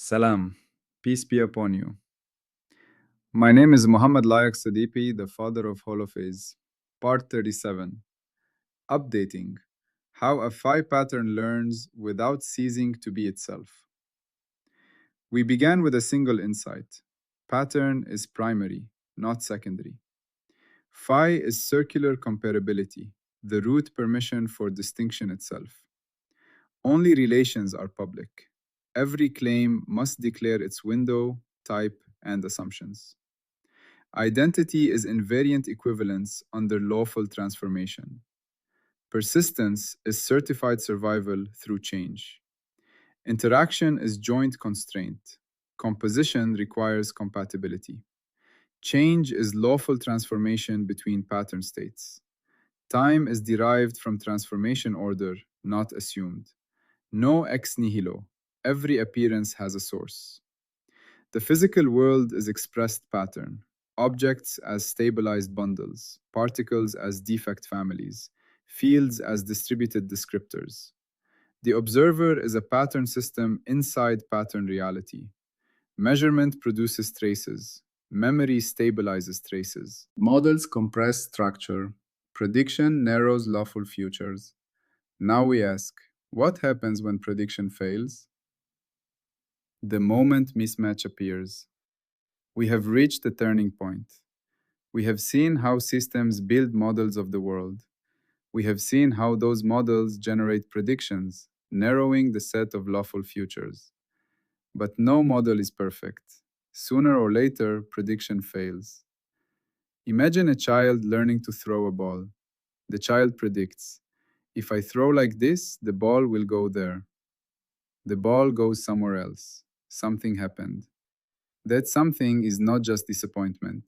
Salam. Peace be upon you. My name is Muhammad Layak Sadipi, the father of Holophase. Part 37. Updating. How a Phi pattern learns without ceasing to be itself. We began with a single insight. Pattern is primary, not secondary. Phi is circular comparability, the root permission for distinction itself. Only relations are public. Every claim must declare its window, type, and assumptions. Identity is invariant equivalence under lawful transformation. Persistence is certified survival through change. Interaction is joint constraint. Composition requires compatibility. Change is lawful transformation between pattern states. Time is derived from transformation order, not assumed. No ex nihilo. Every appearance has a source. The physical world is expressed pattern. Objects as stabilized bundles, particles as defect families, fields as distributed descriptors. The observer is a pattern system inside pattern reality. Measurement produces traces. Memory stabilizes traces. Models compress structure. Prediction narrows lawful futures. Now we ask, what happens when prediction fails? The moment mismatch appears. We have reached a turning point. We have seen how systems build models of the world. We have seen how those models generate predictions, narrowing the set of lawful futures. But no model is perfect. Sooner or later, prediction fails. Imagine a child learning to throw a ball. The child predicts, if I throw like this, the ball will go there. The ball goes somewhere else. Something happened. That something is not just disappointment.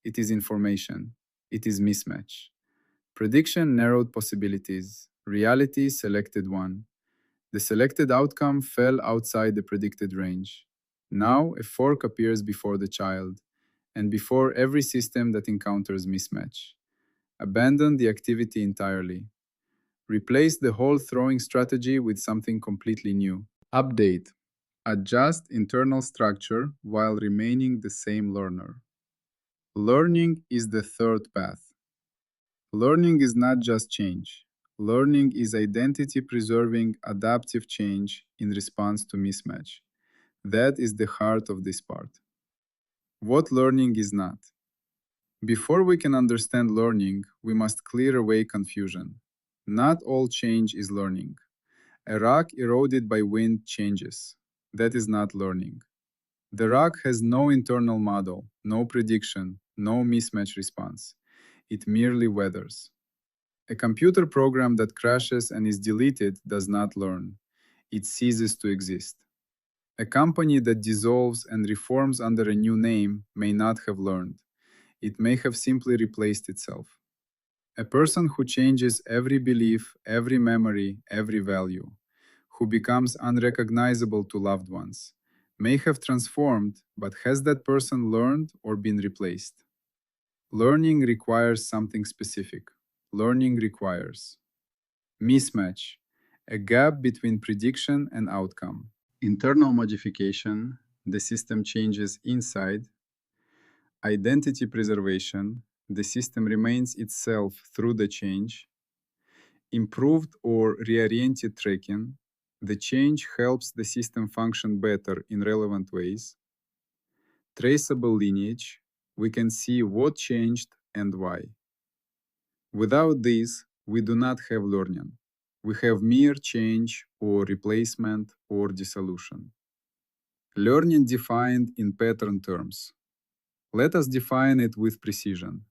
It is information. It is mismatch. Prediction narrowed possibilities. Reality selected one. The selected outcome fell outside the predicted range. Now a fork appears before the child, and before every system that encounters mismatch. Abandon the activity entirely. Replace the whole throwing strategy with something completely new. Update. Adjust internal structure while remaining the same learner. Learning is the third path. Learning is not just change. Learning is identity-preserving adaptive change in response to mismatch. That is the heart of this part. What learning is not. Before we can understand learning, we must clear away confusion. Not all change is learning. A rock eroded by wind changes. That is not learning. The rock has no internal model, no prediction, no mismatch response. It merely weathers. A computer program that crashes and is deleted does not learn. It ceases to exist. A company that dissolves and reforms under a new name may not have learned. It may have simply replaced itself. A person who changes every belief, every memory, every value, who becomes unrecognizable to loved ones, may have transformed, but has that person learned or been replaced? Learning requires something specific. Learning requires mismatch, a gap between prediction and outcome. Internal modification, the system changes inside. Identity preservation, the system remains itself through the change. Improved or reoriented tracking, the change helps the system function better in relevant ways. Traceable lineage, we can see what changed and why. Without this, we do not have learning. We have mere change or replacement or dissolution. Learning defined in pattern terms. Let us define it with precision.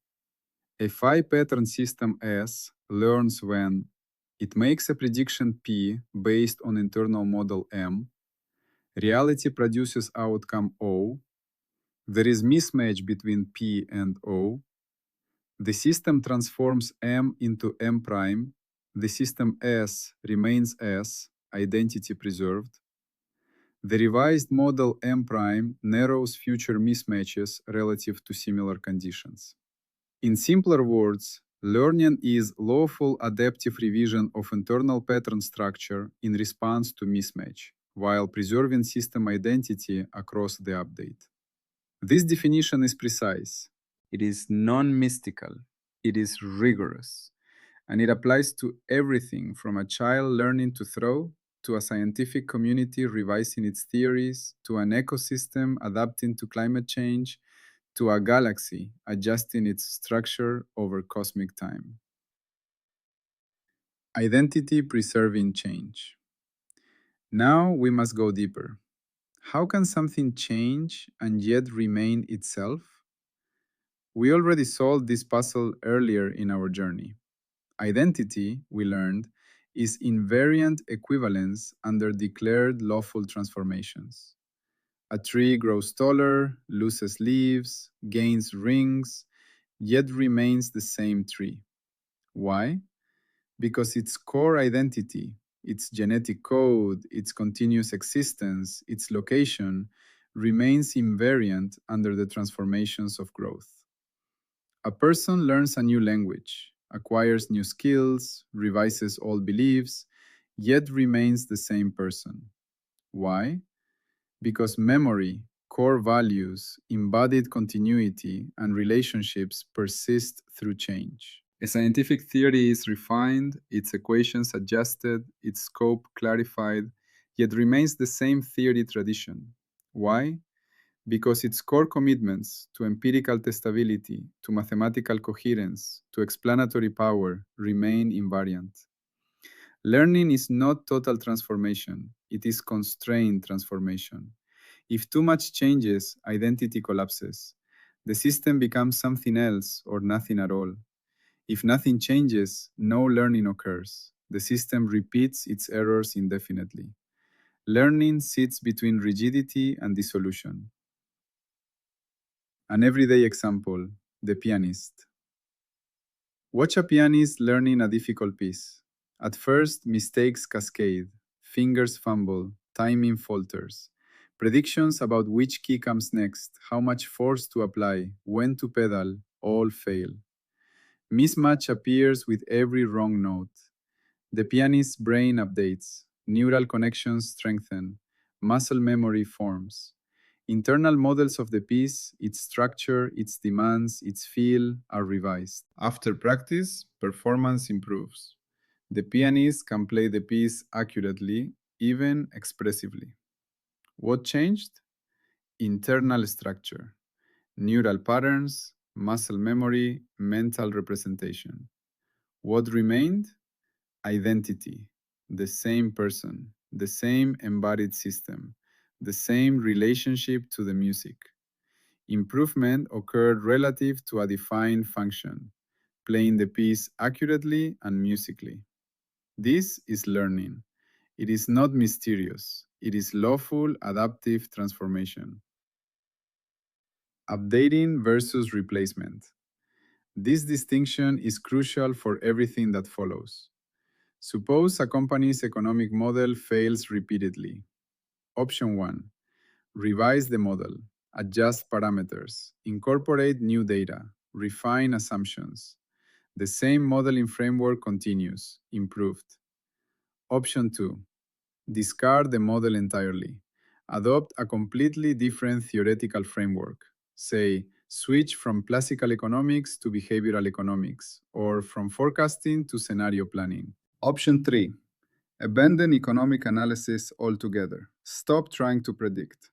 A Phi pattern system S learns when it makes a prediction P based on internal model M, reality produces outcome O, there is mismatch between P and O, the system transforms M into M prime, the system S remains S, identity preserved, the revised model M prime narrows future mismatches relative to similar conditions. In simpler words, learning is lawful adaptive revision of internal pattern structure in response to mismatch, while preserving system identity across the update. This definition is precise. It is non-mystical. It is rigorous. And it applies to everything from a child learning to throw, to a scientific community revising its theories, to an ecosystem adapting to climate change, to a galaxy adjusting its structure over cosmic time. Identity preserving change. Now we must go deeper. How can something change and yet remain itself? We already solved this puzzle earlier in our journey. Identity, we learned, is invariant equivalence under declared lawful transformations. A tree grows taller, loses leaves, gains rings, yet remains the same tree. Why? Because its core identity, its genetic code, its continuous existence, its location, remains invariant under the transformations of growth. A person learns a new language, acquires new skills, revises old beliefs, yet remains the same person. Why? Because memory, core values, embodied continuity, and relationships persist through change. A scientific theory is refined, its equations adjusted, its scope clarified, yet remains the same theory tradition. Why? Because its core commitments to empirical testability, to mathematical coherence, to explanatory power remain invariant. Learning is not total transformation, it is constrained transformation. If too much changes, identity collapses. The system becomes something else or nothing at all. If nothing changes, no learning occurs. The system repeats its errors indefinitely. Learning sits between rigidity and dissolution. An everyday example, the pianist. Watch a pianist learning a difficult piece. At first, mistakes cascade, fingers fumble, timing falters. Predictions about which key comes next, how much force to apply, when to pedal, all fail. Mismatch appears with every wrong note. The pianist's brain updates, neural connections strengthen, muscle memory forms. Internal models of the piece, its structure, its demands, its feel are revised. After practice, performance improves. The pianist can play the piece accurately, even expressively. What changed? Internal structure, neural patterns, muscle memory, mental representation. What remained? Identity, the same person, the same embodied system, the same relationship to the music. Improvement occurred relative to a defined function, playing the piece accurately and musically. This is learning. It is not mysterious. It is lawful adaptive transformation. Updating versus replacement. This distinction is crucial for everything that follows. Suppose a company's economic model fails repeatedly. Option 1. Revise the model, adjust parameters, incorporate new data, refine assumptions. The same modeling framework continues, improved. Option 2. Discard the model entirely. Adopt a completely different theoretical framework. Say, switch from classical economics to behavioral economics, or from forecasting to scenario planning. Option 3. Abandon economic analysis altogether. Stop trying to predict.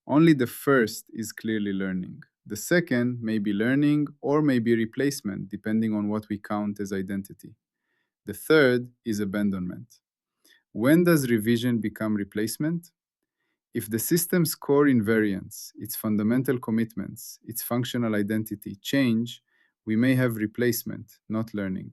Only the first is clearly learning. The second may be learning or may be replacement, depending on what we count as identity. The third is abandonment. When does revision become replacement? If the system's core invariants, its fundamental commitments, its functional identity change, we may have replacement, not learning.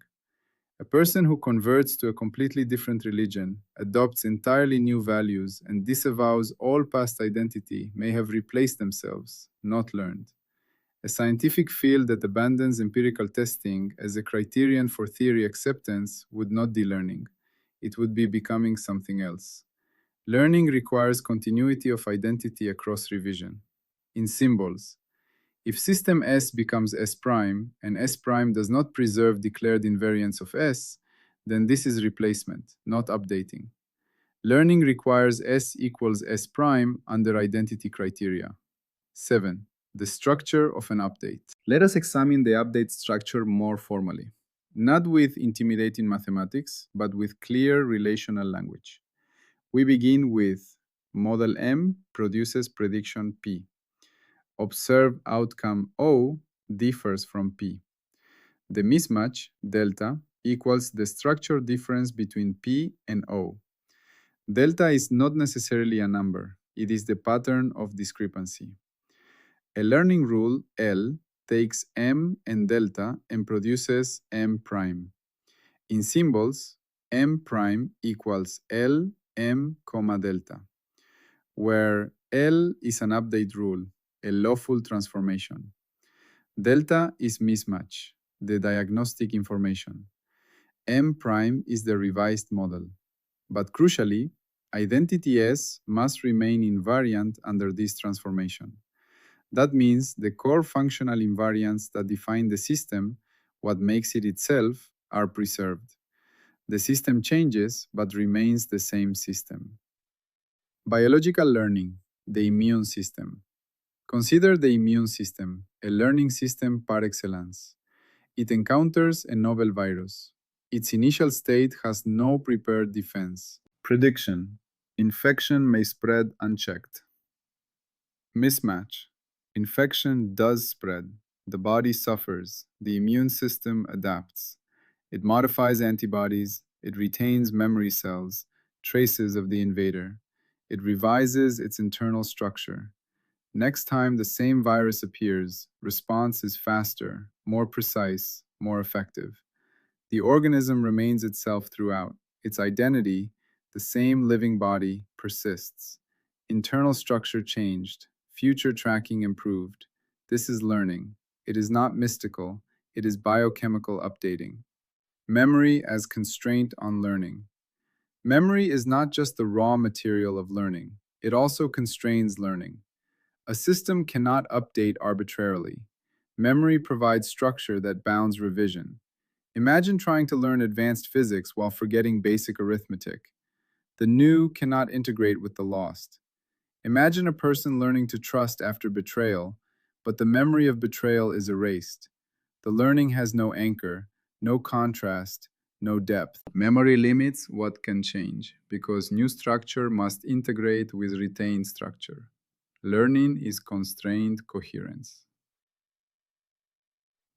A person who converts to a completely different religion, adopts entirely new values, and disavows all past identity may have replaced themselves, not learned. A scientific field that abandons empirical testing as a criterion for theory acceptance would not be learning. It would be becoming something else. Learning requires continuity of identity across revision. In symbols, if system S becomes S prime and S prime does not preserve declared invariance of S, then this is replacement, not updating. Learning requires S equals S prime under identity criteria. 7. The structure of an update. Let us examine the update structure more formally, not with intimidating mathematics, but with clear relational language. We begin with model M produces prediction P. Observed outcome O differs from P. The mismatch, delta, equals the structure difference between P and O. Delta is not necessarily a number, it is the pattern of discrepancy. A learning rule, L, takes M and delta and produces M prime. In symbols, M prime equals L, M, delta, where L is an update rule, a lawful transformation. Delta is mismatch, the diagnostic information. M prime is the revised model. But crucially, identity S must remain invariant under this transformation. That means the core functional invariants that define the system, what makes it itself, are preserved. The system changes but remains the same system. Biological learning, the immune system. Consider the immune system, a learning system par excellence. It encounters a novel virus. Its initial state has no prepared defense. Prediction. Infection may spread unchecked. Mismatch. Infection does spread. The body suffers. The immune system adapts. It modifies antibodies. It retains memory cells, traces of the invader. It revises its internal structure. Next time the same virus appears, response is faster, more precise, more effective. The organism remains itself throughout. Its identity, the same living body, persists. Internal structure changed, future tracking improved. This is learning. It is not mystical, it is biochemical updating. Memory as constraint on learning. Memory is not just the raw material of learning, it also constrains learning. A system cannot update arbitrarily. Memory provides structure that bounds revision. Imagine trying to learn advanced physics while forgetting basic arithmetic. The new cannot integrate with the lost. Imagine a person learning to trust after betrayal, but the memory of betrayal is erased. The learning has no anchor, no contrast, no depth. Memory limits what can change, because new structure must integrate with retained structure. Learning is constrained coherence.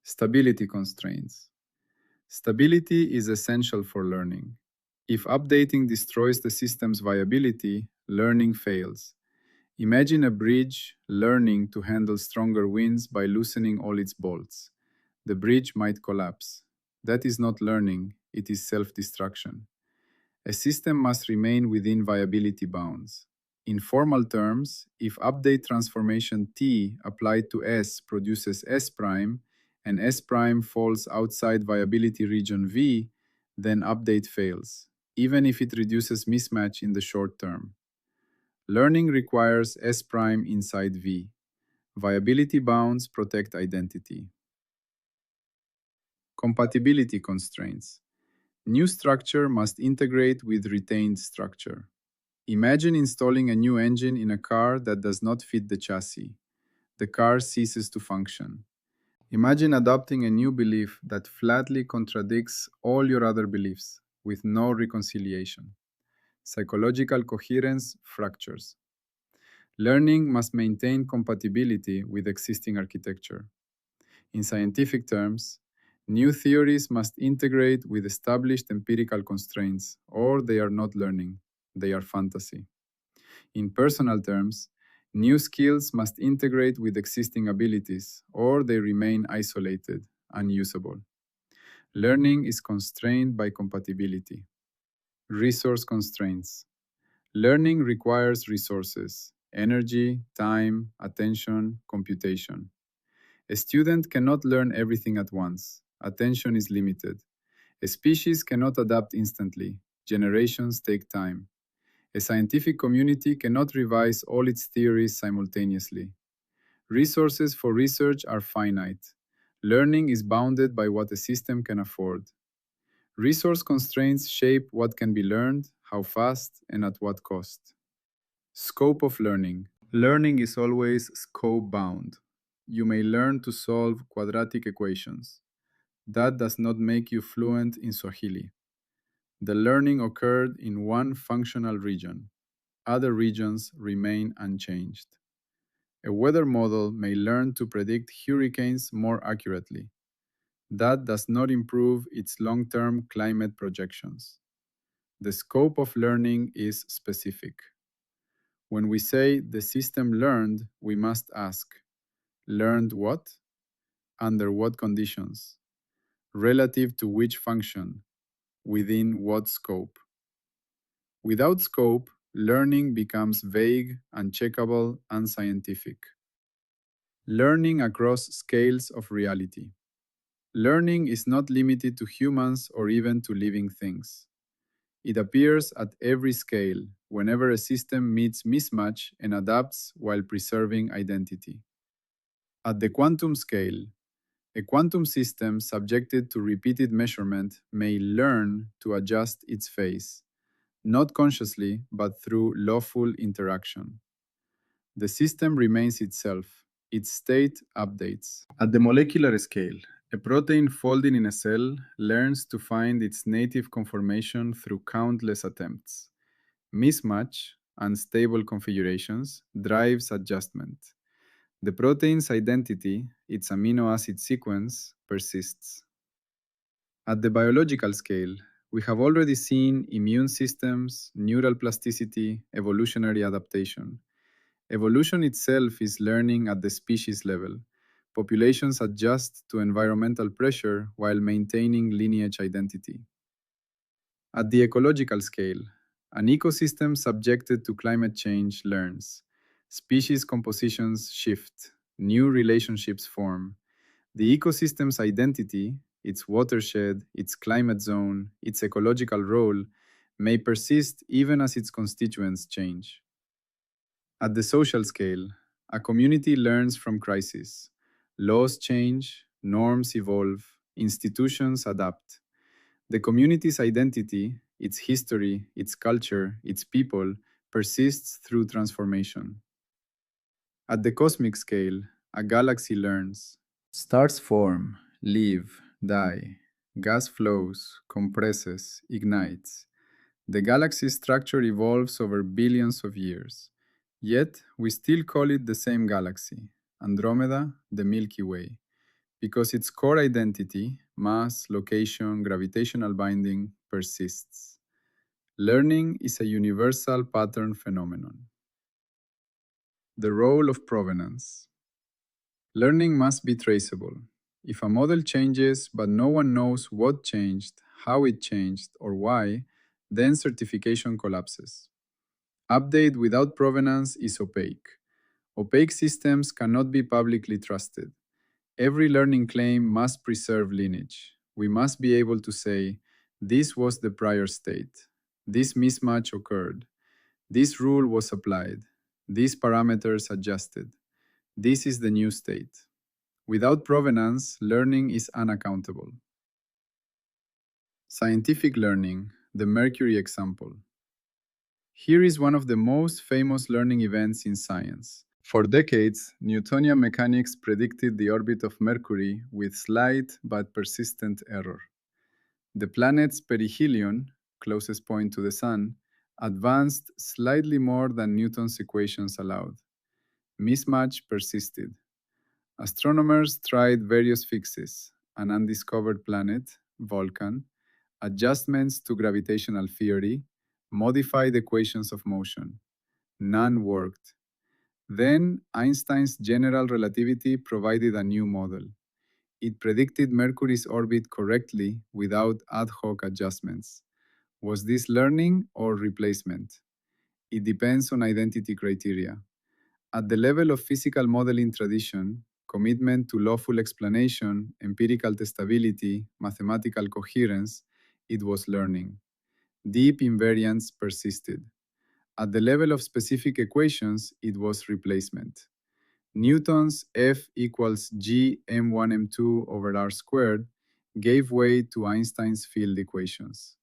Stability constraints. Stability is essential for learning. If updating destroys the system's viability, learning fails. Imagine a bridge learning to handle stronger winds by loosening all its bolts. The bridge might collapse. That is not learning, it is self-destruction. A system must remain within viability bounds. In formal terms, if update transformation T applied to S produces S prime, and S prime falls outside viability region V, then update fails, even if it reduces mismatch in the short term. Learning requires S prime inside V. Viability bounds protect identity. Compatibility constraints. New structure must integrate with retained structure. Imagine installing a new engine in a car that does not fit the chassis. The car ceases to function. Imagine adopting a new belief that flatly contradicts all your other beliefs with no reconciliation. Psychological coherence fractures. Learning must maintain compatibility with existing architecture. In scientific terms, new theories must integrate with established empirical constraints, or they are not learning, they are fantasy. In personal terms, new skills must integrate with existing abilities, or they remain isolated, unusable. Learning is constrained by compatibility. Resource constraints. Learning requires resources, energy, time, attention, computation. A student cannot learn everything at once. Attention is limited. A species cannot adapt instantly. Generations take time. A scientific community cannot revise all its theories simultaneously. Resources for research are finite. Learning is bounded by what a system can afford. Resource constraints shape what can be learned, how fast, and at what cost. Scope of learning. Learning is always scope bound. You may learn to solve quadratic equations. That does not make you fluent in Swahili. The learning occurred in one functional region. Other regions remain unchanged. A weather model may learn to predict hurricanes more accurately. That does not improve its long term climate projections. The scope of learning is specific. When we say the system learned, we must ask, learned what? Under what conditions? Relative to which function? Within what scope? Without scope, learning becomes vague, uncheckable, unscientific. Learning across scales of reality. Learning is not limited to humans or even to living things. It appears at every scale, whenever a system meets mismatch and adapts while preserving identity. At the quantum scale, a quantum system subjected to repeated measurement may learn to adjust its phase, not consciously, but through lawful interaction. The system remains itself, its state updates. At the molecular scale, a protein folding in a cell learns to find its native conformation through countless attempts. Mismatch, unstable configurations, drives adjustment. The protein's identity, its amino acid sequence, persists. At the biological scale, we have already seen immune systems, neural plasticity, evolutionary adaptation. Evolution itself is learning at the species level. Populations adjust to environmental pressure while maintaining lineage identity. At the ecological scale, an ecosystem subjected to climate change learns. Species compositions shift, new relationships form. The ecosystem's identity, its watershed, its climate zone, its ecological role, may persist even as its constituents change. At the social scale, a community learns from crisis. Laws change, norms evolve, institutions adapt. The community's identity, its history, its culture, its people, persists through transformation. At the cosmic scale, a galaxy learns. Stars form, live, die. Gas flows, compresses, ignites. The galaxy's structure evolves over billions of years. Yet, we still call it the same galaxy, Andromeda, the Milky Way, because its core identity, mass, location, gravitational binding, persists. Learning is a universal pattern phenomenon. The role of provenance. Learning must be traceable. If a model changes but no one knows what changed, how it changed, or why, then certification collapses. Update without provenance is opaque. Opaque systems cannot be publicly trusted. Every learning claim must preserve lineage. We must be able to say, this was the prior state. This mismatch occurred. This rule was applied. These parameters adjusted. This is the new state. Without provenance, learning is unaccountable. Scientific learning, the Mercury example. Here is one of the most famous learning events in science. For decades, Newtonian mechanics predicted the orbit of Mercury with slight but persistent error. The planet's perihelion, closest point to the Sun, advanced slightly more than Newton's equations allowed. Mismatch persisted. Astronomers tried various fixes: an undiscovered planet, Vulcan, adjustments to gravitational theory, modified equations of motion. None worked. Then Einstein's general relativity provided a new model. It predicted Mercury's orbit correctly without ad hoc adjustments. Was this learning or replacement? It depends on identity criteria. At the level of physical modeling tradition, commitment to lawful explanation, empirical testability, mathematical coherence, it was learning. Deep invariance persisted. At the level of specific equations, it was replacement. Newton's F equals g m1 m2 over r squared gave way to Einstein's field equations.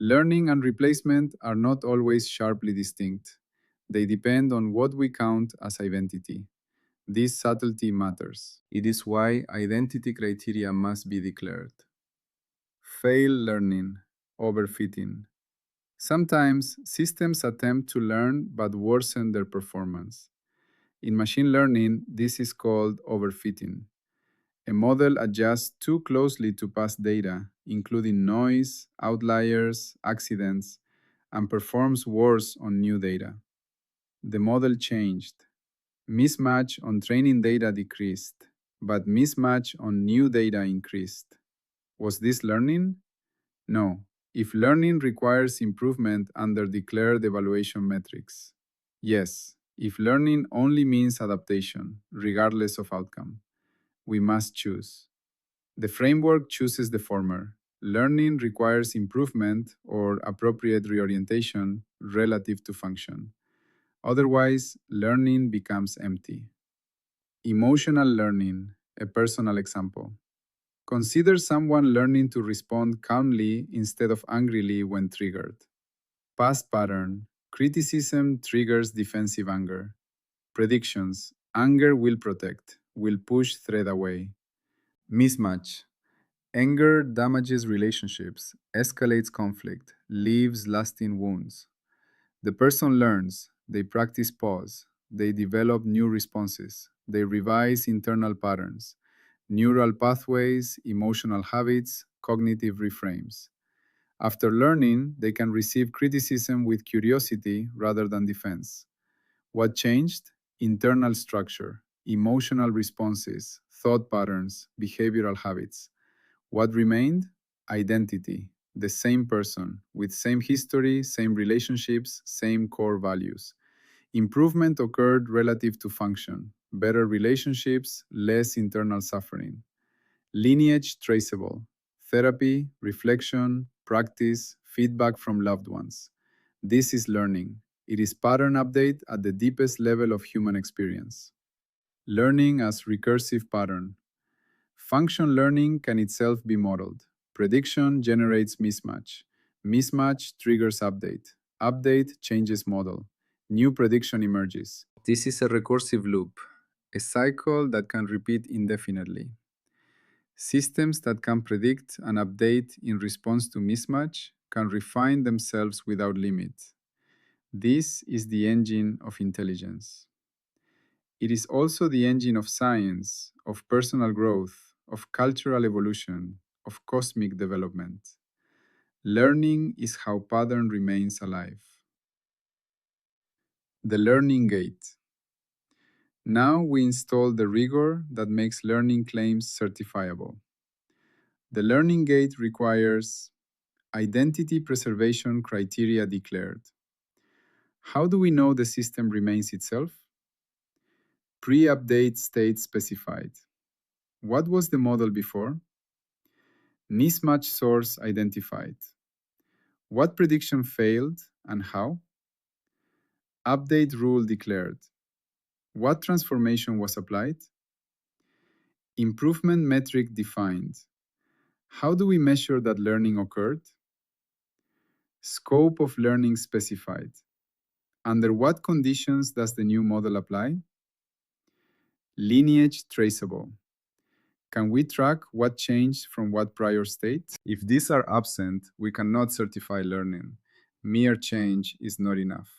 Learning and replacement are not always sharply distinct. They depend on what we count as identity. This subtlety matters. It is why identity criteria must be declared. Fail learning, overfitting. Sometimes systems attempt to learn but worsen their performance. In machine learning, this is called overfitting. A model adjusts too closely to past data, including noise, outliers, accidents, and performs worse on new data. The model changed. Mismatch on training data decreased, but mismatch on new data increased. Was this learning? No. If learning requires improvement under declared evaluation metrics. Yes. If learning only means adaptation, regardless of outcome, we must choose. The framework chooses the former. Learning requires improvement or appropriate reorientation relative to function. Otherwise, learning becomes empty. Emotional learning, a personal example. Consider someone learning to respond calmly instead of angrily when triggered. Past pattern. Criticism triggers defensive anger. Predictions. Anger will protect, will push threat away. Mismatch. Anger damages relationships, escalates conflict, leaves lasting wounds. The person learns, they practice pause, they develop new responses, they revise internal patterns, neural pathways, emotional habits, cognitive reframes. After learning, they can receive criticism with curiosity rather than defense. What changed? Internal structure, emotional responses, thought patterns, behavioral habits. What remained? Identity, the same person, with same history, same relationships, same core values. Improvement occurred relative to function, better relationships, less internal suffering. Lineage traceable, therapy, reflection, practice, feedback from loved ones. This is learning. It is pattern update at the deepest level of human experience. Learning as recursive pattern. Function learning can itself be modeled. Prediction generates mismatch. Mismatch triggers update. Update changes model. New prediction emerges. This is a recursive loop, a cycle that can repeat indefinitely. Systems that can predict and update in response to mismatch can refine themselves without limit. This is the engine of intelligence. It is also the engine of science, of personal growth, of cultural evolution, of cosmic development. Learning is how pattern remains alive. The learning gate. Now we install the rigor that makes learning claims certifiable. The learning gate requires identity preservation criteria declared. How do we know the system remains itself? Pre-update state specified. What was the model before? Mismatch source identified. What prediction failed and how? Update rule declared. What transformation was applied? Improvement metric defined. How do we measure that learning occurred? Scope of learning specified. Under what conditions does the new model apply? Lineage traceable. Can we track what changed from what prior state? If these are absent, we cannot certify learning. Mere change is not enough.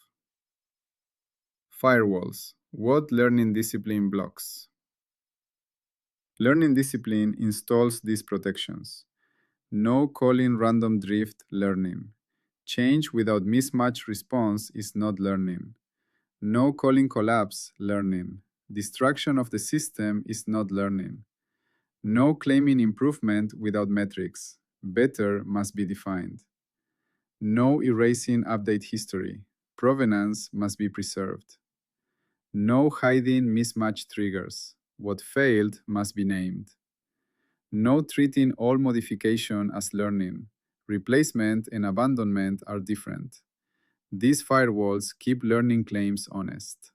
Firewalls. What learning discipline blocks? Learning discipline installs these protections. No calling random drift learning. Change without mismatch response is not learning. No calling collapse learning. Destruction of the system is not learning. No claiming improvement without metrics. Better must be defined. No erasing update history. Provenance must be preserved. No hiding mismatch triggers. What failed must be named. No treating all modification as learning. Replacement and abandonment are different. These firewalls keep learning claims honest.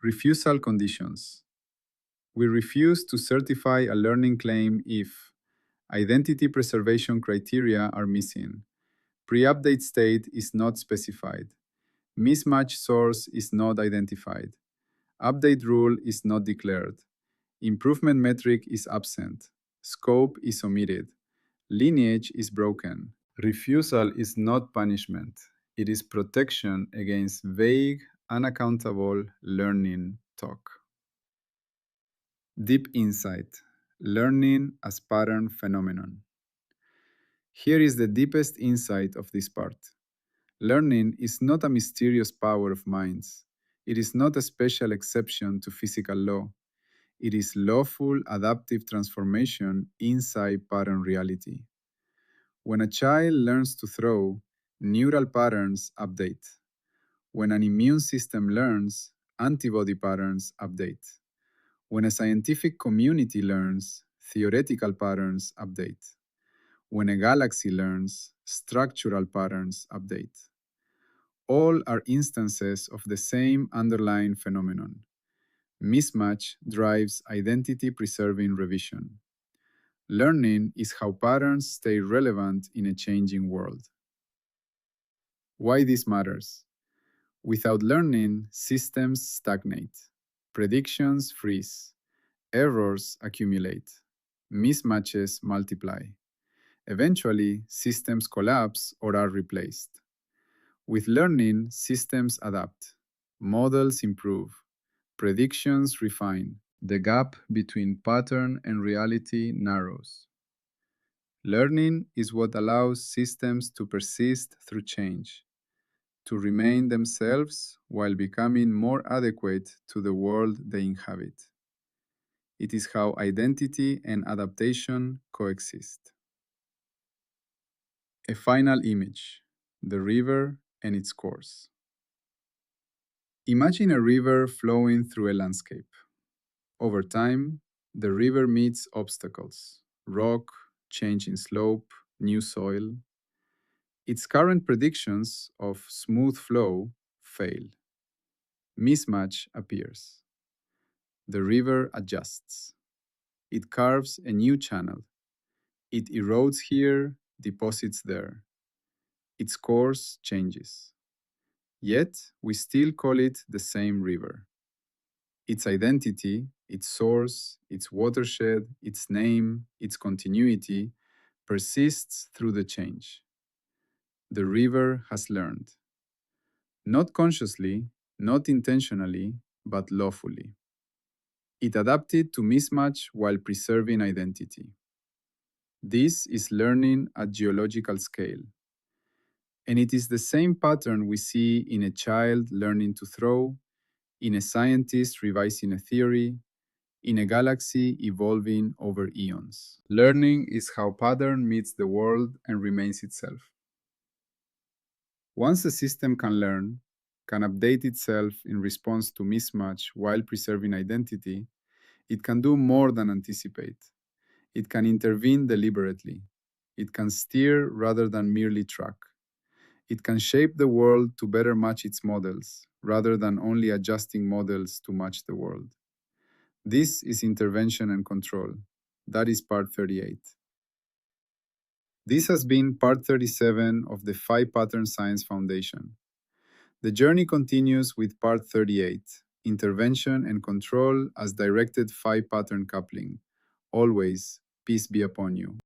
Refusal conditions. We refuse to certify a learning claim if Identity preservation criteria are missing. Pre-update state is not specified. Mismatch source is not identified. Update rule is not declared. Improvement metric is absent. Scope is omitted. Lineage is broken. Refusal is not punishment. It is protection against vague, unaccountable learning talk. Deep insight. Learning as pattern phenomenon. Here is the deepest insight of this part. Learning is not a mysterious power of minds. It is not a special exception to physical law. It is lawful adaptive transformation inside pattern reality. When a child learns to throw, neural patterns update. When an immune system learns, antibody patterns update. When a scientific community learns, theoretical patterns update. When a galaxy learns, structural patterns update. All are instances of the same underlying phenomenon. Mismatch drives identity-preserving revision. Learning is how patterns stay relevant in a changing world. Why this matters? Without learning, systems stagnate. Predictions freeze. Errors accumulate. Mismatches multiply. Eventually, systems collapse or are replaced. With learning, systems adapt. Models improve. Predictions refine. The gap between pattern and reality narrows. Learning is what allows systems to persist through change, to remain themselves while becoming more adequate to the world they inhabit. It is how identity and adaptation coexist. A final image, the river and its course. Imagine a river flowing through a landscape. Over time, the river meets obstacles, rock, change in slope, new soil. Its current predictions of smooth flow fail. Mismatch appears. The river adjusts. It carves a new channel. It erodes here, deposits there. Its course changes. Yet, we still call it the same river. Its identity, its source, its watershed, its name, its continuity persists through the change. The river has learned. Not consciously, not intentionally, but lawfully. It adapted to mismatch while preserving identity. This is learning at geological scale. And it is the same pattern we see in a child learning to throw, in a scientist revising a theory, in a galaxy evolving over eons. Learning is how pattern meets the world and remains itself. Once a system can learn, can update itself in response to mismatch while preserving identity, it can do more than anticipate. It can intervene deliberately. It can steer rather than merely track. It can shape the world to better match its models, rather than only adjusting models to match the world. This is intervention and control. That is part 38. This has been part 37 of the Phi Pattern Science Foundation. The journey continues with part 38, intervention and control as directed Phi pattern coupling. Always, peace be upon you.